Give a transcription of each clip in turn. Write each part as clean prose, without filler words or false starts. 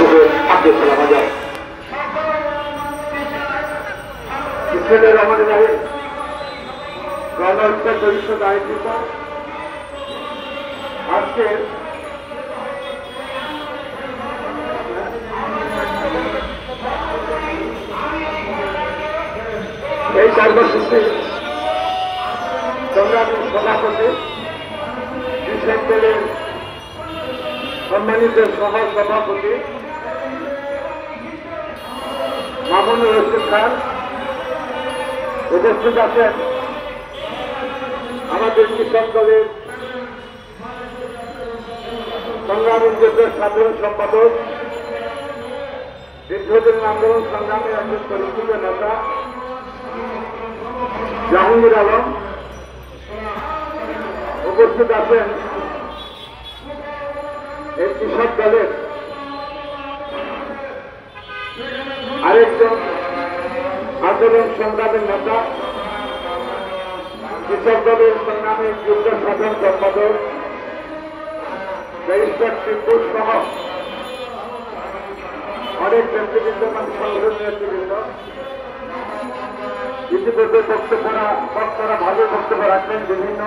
হবে আব্দুল সালাম আজাদ। আমাদের গণ হত্যা পরিষদ আয়োজিত আজকে এই কর্মসূচি সংগ্রামী সভাপতি কৃষক দলের সম্মানিত সহ সভাপতি মামুনুর রশিদ খান, উপস্থিত আছেন আমাদের কৃষক দলের সংগ্রামী জোটের সাধারণ সম্পাদক, দীর্ঘদিন আন্দোলন সংগ্রামে একজন পরিচিত নেতা জাহাঙ্গীর আলম, উপস্থিত আছেন এই কৃষক দলের আরেকজন আন্দোলন সংগ্রামের নেতা, কৃষক দলের সংগ্রামের যুদ্ধ সাধারণ সম্পাদক ব্যারিস্টার টিপু সহ অনেক নেতৃবৃন্দ, সংগঠন নেতৃবৃন্দ ইতিমধ্যে বক্তারা ভালো বক্তব্য রাখবেন। বিভিন্ন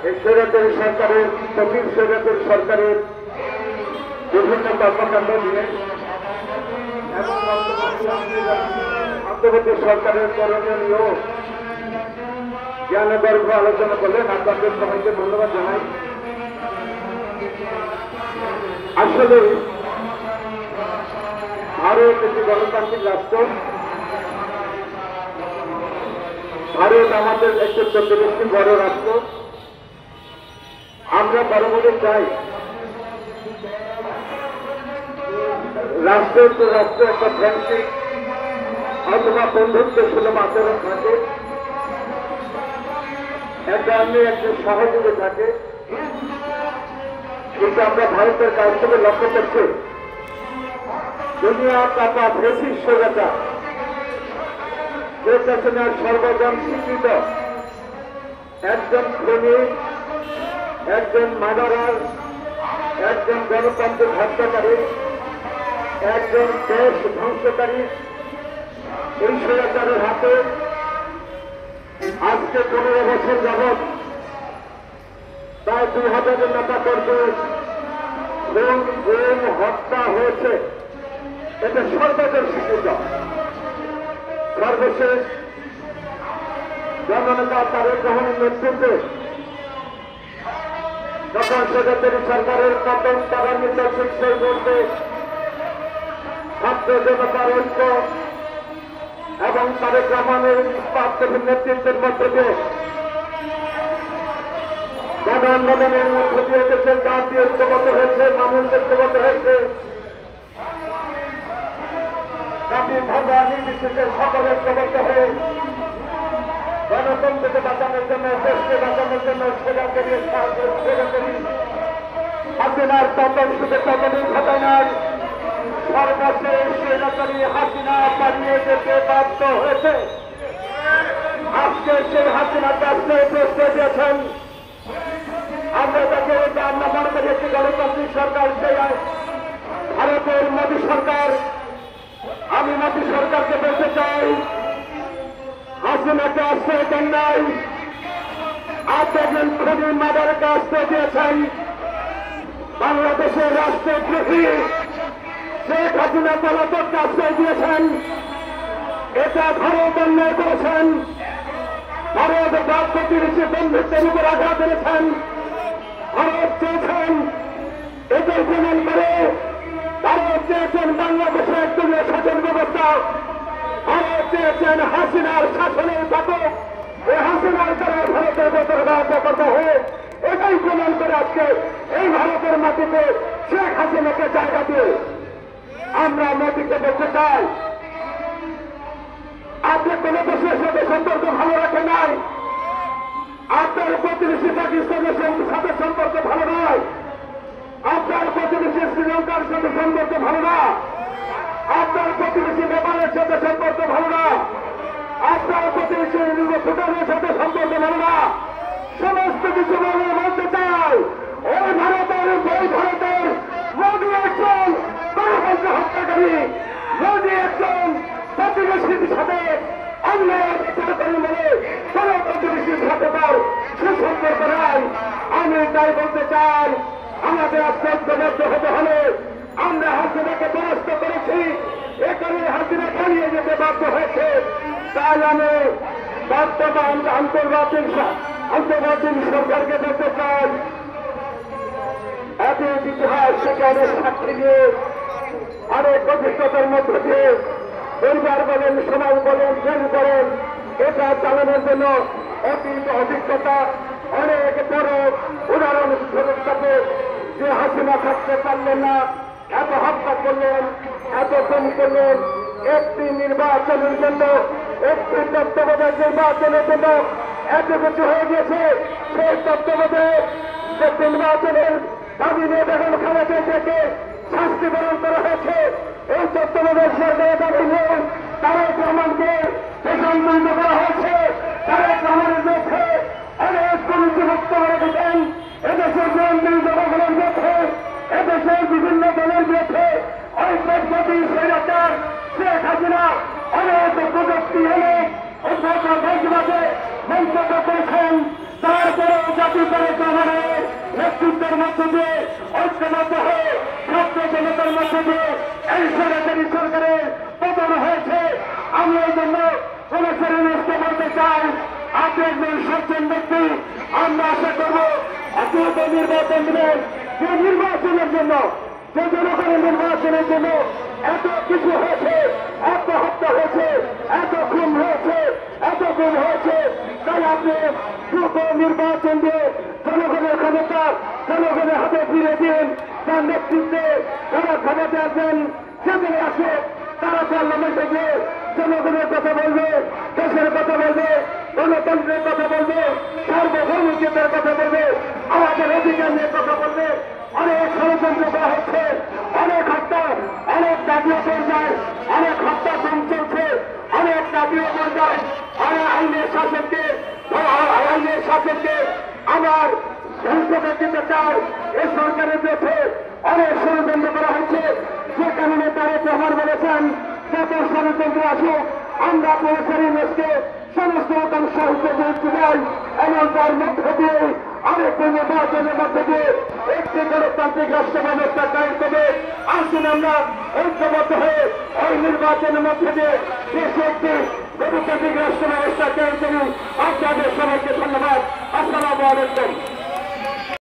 এই স্বৈরাচারী সরকারের কঠিন স্বৈরাচারী সরকারের বিভিন্ন কর্মকাণ্ড নিয়ে এবং অন্তর্বর্তী সরকারের করণীয় নিয়েও জ্ঞানগর্ভ আলোচনা করলেন। আপনাদের সবাইকে ধন্যবাদ জানাই। আসলে ভারত একটি গণতান্ত্রিক রাষ্ট্র। ভারত আমাদের একটি প্রতিবেশী বড় রাষ্ট্র। আমরা বরাবর চাই রাষ্ট্রের তো রাষ্ট্র একটা ফ্রেন্ডশিপ অথবা বন্ধুত্ব সুলভ আচরণ থাকে, একটা অন্য একটি সহযোগী থাকে। কিন্তু আমরা ভারতের কাছ থেকে লক্ষ্য করছি দুনিয়া টাকা ফেসিস স্বৈরাচার শেখ হাসিনার সর্বজন স্বীকৃত একজন খুনি, একজন মার্ডারার, একজন গণতন্ত্রের হত্যাকারী, একজন দেশ ধ্বংসকারী। এই স্বৈরাচারের হাতে আজকে 15 বছর যাবৎ প্রায় 2000 নেতা কর্মী গুম হত্যা হয়েছে। এটা সর্বজন স্বীকৃত। সর্বশেষ জননেতা তারেক রহমানের নেতৃত্বে যখন স্বৈরাচারী সরকারের পতন ত্বরান্বিত চিকিৎসায় করতে ছাত্র জনতার ঐক্য এবং তারেক রহমানের নেতৃত্বের মধ্যে দিয়ে গণ আন্দোলনের মধ্য দিয়ে দেশের জাতীয় ঐক্যবদ্ধ হয়েছে, মানুষ ঐক্যবদ্ধ হয়েছে। জাতি ধর্ম নির্বিশেষে সকলে ঐক্যবদ্ধ হয়ে গণতন্ত্রকে বাঁচানোর জন্য, দেশকে বাঁচানোর জন্য স্বৈরাচারী হাসিনার পতন শুধু পতনই ঘটায় নাই, সর্বশেষ স্বৈরাচারী হাসিনা পালিয়ে যেতে বাধ্য হয়েছে। আজকে সেই হাসিনার কাছে প্রশ্রয় দিয়েছেন। আমরা তাকে আমরা মনে করি একটি গণতান্ত্রিক সরকার, সেই ভারতের মোদী সরকার। আমি মোদী সরকারকে বলতে চাই, হাসিনাকে আশ্রয় দেন নাই, আপনাদের খুনি মাদারকে আশ্রয় দিয়েছেন। বাংলাদেশের রাষ্ট্রদ্রোহী শেখ হাসিনা পলাতককে আশ্রয় দিয়েছেন। এটা ভারত অন্যায় করেছেন। ভারত বাদ প্রতিবেশী বন্ধুত্বের উপর আঘাত এনেছেন। ভারত চেয়েছেন এদের প্রমাণ করে, ভারত চেয়েছেন বাংলাদেশে একদমীয় শাসন ব্যবস্থা, ভারত চেয়েছেন হাসিনার শাসনের থাকুক, এই হাসিনার দ্বারা ভারতের ভেতরে রাজকর্ম হয়ে এটাই প্রমাণ করে আজকে এই ভারতের মাটিতে শেখ হাসিনাকে জায়গা দিয়ে আমরা মোদীকে বলতে চাই, আপনি কোন দেশের সাথে সম্পর্ক ভালো রাখে নাই, আপনার প্রতিবেশী পাকিস্তানের সাথে সম্পর্ক ভালো নয়, আপনার প্রতিবেশী শ্রীলঙ্কার সাথে সম্পর্ক ভালো না, আপনার প্রতিবেশী নেপালের সাথে সম্পর্ক ভালো না, আপনার প্রতিবেশী ভুটানের সাথে সম্পর্ক ভালো না। সমস্ত কিছু বলতে চাই, ওই ভারতের মোদী একজন প্রতিবেশীর সাথে অন্যায় বিচার করেন বলে কোন প্রতিবেশীর সাথে তার সুসম্পর্ক নাই। আমি তাই বলতে চাই, আমাদের আজকে ঐক্যবদ্ধ হতে হলে আমরা হাসিনাকে পরাস্ত করেছি, এখানে হাসিনা পালিয়ে যেতে বাধ্য হয়েছে। তাই আমি বর্তমান আন্তর্জাতিক সরকারকে বলতে চাই, এদের ইতিহাস সেখানে সাক্ষী দিয়ে অনেক অভিজ্ঞতার মধ্যে দিয়ে পরিবার বলেন, সমাজ বলেন, দেশ বলেন, এটা চালানোর জন্য অতীত অভিজ্ঞতা অনেক বড় উদাহরণ স্বরূপ থাকে। যে হাসিনা থাকতে পারলেন না, এত হত্যা করলেন, এত খুন করলেন, একটি নির্বাচনের জন্য, একটি তত্ত্বাবধায়ক নির্বাচনের জন্য এত কিছু হয়ে গেছে। সেই তত্ত্বাবধায়ক যে নির্বাচনের দাবি নিয়ে বেগম খালেদা জিয়াকে শাস্তি প্রদান করা হয়েছে, এই তত্ত্বাবধায়ক সরকারের দাবি নিয়ে তারেক রহমানকে দেশান্তরিত করা হয়েছে। তারেক রহমানের বিরুদ্ধে অনেক কমিটিভুক্ত করে দিতেন, এদেশের বিএনপি জনগণের বিরুদ্ধে, এদেশের বিভিন্ন দলের বিরুদ্ধে ওই পদ্ধতি স্বৈরাচার শেখ হাসিনা অনেক প্রযুক্তি এনে দেশবাদে মন্তব্য করেছেন। তারপরেও জাতি তারেক রহমানের নেতৃত্বের মধ্য দিয়ে ঐক্যবদ্ধ হয়ে ছাত্র জনতার মধ্য দিয়ে এই স্বৈরাচারী সরকারের পতন হয়েছে। আমি এই জন্য প্রফেসর ইউনূসকে বলতে চাই, আপনি একজন সচ্ছল ব্যক্তি, আমরা আশা করবো অত্যন্ত নির্বাচন দিবেন। যে নির্বাচনের জন্য, যে জনগণের নির্বাচনের জন্য এত কিছু হয়েছে, এত হত্যা হয়েছে, এত খুন হয়েছে, এত গুম হয়েছে, তাই আপনি দ্রুত নির্বাচন দিয়ে জনগণের ক্ষমতা জনগণের হাতে ফিরে দিন। তার নেতৃত্বে যারা ক্ষমতা আছেন, সেখানে আসে, তারা পার্লামেন্টে গিয়ে জনগণের কথা বলবে, দেশের কথা বলবে, গণতন্ত্রের কথা বলবে, সার্বভৌমিকতার কথা বলবে, আমাদের অধিকার নিয়ে কথা বলবে। অনেক ষড়যন্ত্র করা হচ্ছে, অনেক হত্যা, অনেক জাতীয় পর্যায়ে অনেক হত্যা কম চলছে, অনেক জাতীয় পর্যায়ে আইনের শাসনকে আমার সংসদে দিতে চাই। এই সরকারের বিরুদ্ধে অনেক ষড়যন্ত্র করা হচ্ছে, যে কারণে তারেক রহমান বলেছেন যত ষড়যন্ত্র আসুক আমরা প্রফেসর ইউনূসকে সমস্ত রকম সাহিত্য দিচ্ছি নাই। এমন তার মধ্য দিয়ে আরেকটি নির্বাচনের মধ্যে দিয়ে একটি গণতান্ত্রিক রাষ্ট্র ব্যবস্থা কায়েম করবে। আসুন আমরা ঐক্যবদ্ধ হয়ে ওই নির্বাচনের মধ্যে দিয়ে দেশে একটি গণতান্ত্রিক রাষ্ট্র ব্যবস্থা কায়েম করি। আপনাদের সবাইকে ধন্যবাদ। আসসালামু আলাইকুম।